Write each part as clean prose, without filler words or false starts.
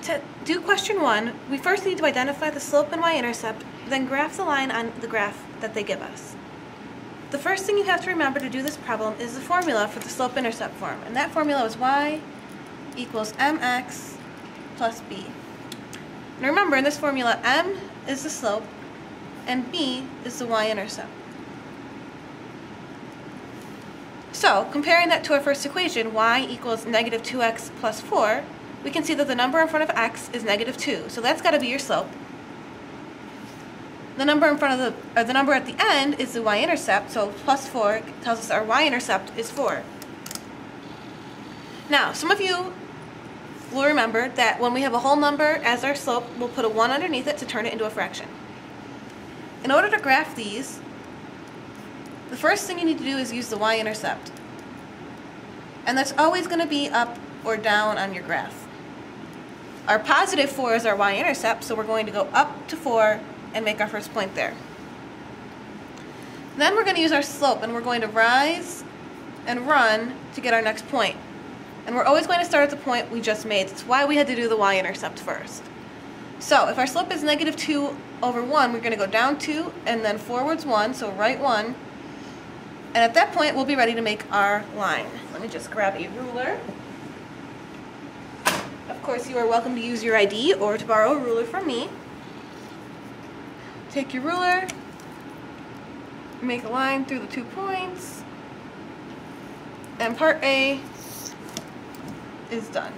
To do question 1, we first need to identify the slope and y-intercept, then graph the line on the graph that they give us. The first thing you have to remember to do this problem is the formula for the slope-intercept form, and that formula is y equals mx plus b. And remember, in this formula, m is the slope and b is the y-intercept. So, comparing that to our first equation, y equals negative 2x plus 4, we can see that the number in front of x is negative 2, so that's got to be your slope. The number in front of the number at the end is the y-intercept, so plus 4 tells us our y-intercept is 4. Now, some of you will remember that when we have a whole number as our slope, we'll put a 1 underneath it to turn it into a fraction. In order to graph these, the first thing you need to do is use the y-intercept. And that's always going to be up or down on your graph. Our positive 4 is our y-intercept, so we're going to go up to 4 and make our first point there. Then we're going to use our slope, and we're going to rise and run to get our next point. And we're always going to start at the point we just made. That's why we had to do the y-intercept first. So if our slope is negative 2 over 1, we're going to go down 2 and then forwards 1, so right 1. And at that point, we'll be ready to make our line. Let me just grab a ruler. Of course, you are welcome to use your ID or to borrow a ruler from me. Take your ruler, make a line through the 2 points, and part A is done.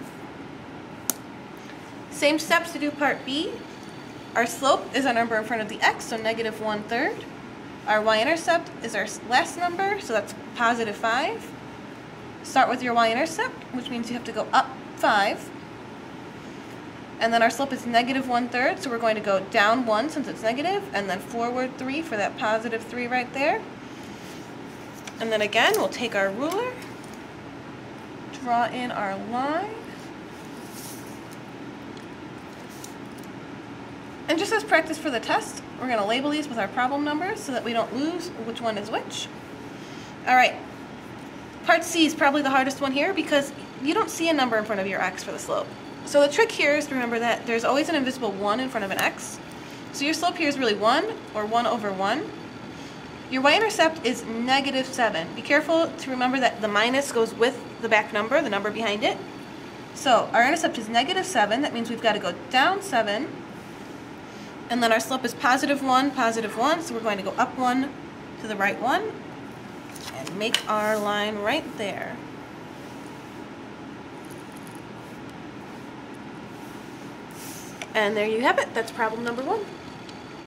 Same steps to do part B. Our slope is our number in front of the x, so negative 1/3. Our y-intercept is our last number, so that's positive 5. Start with your y-intercept, which means you have to go up 5. And then our slope is negative 1/3, so we're going to go down 1 since it's negative, and then forward 3 for that positive 3 right there. And then again, we'll take our ruler, draw in our line. And just as practice for the test, we're going to label these with our problem numbers so that we don't lose which one is which. Alright, part C is probably the hardest one here because you don't see a number in front of your x for the slope. So the trick here is to remember that there's always an invisible 1 in front of an x. So your slope here is really 1, or 1 over 1. Your y-intercept is negative 7. Be careful to remember that the minus goes with the back number, the number behind it. So our intercept is negative 7. That means we've got to go down 7. And then our slope is positive 1, so we're going to go up 1 to the right 1 and make our line right there. And there you have it. That's problem number 1.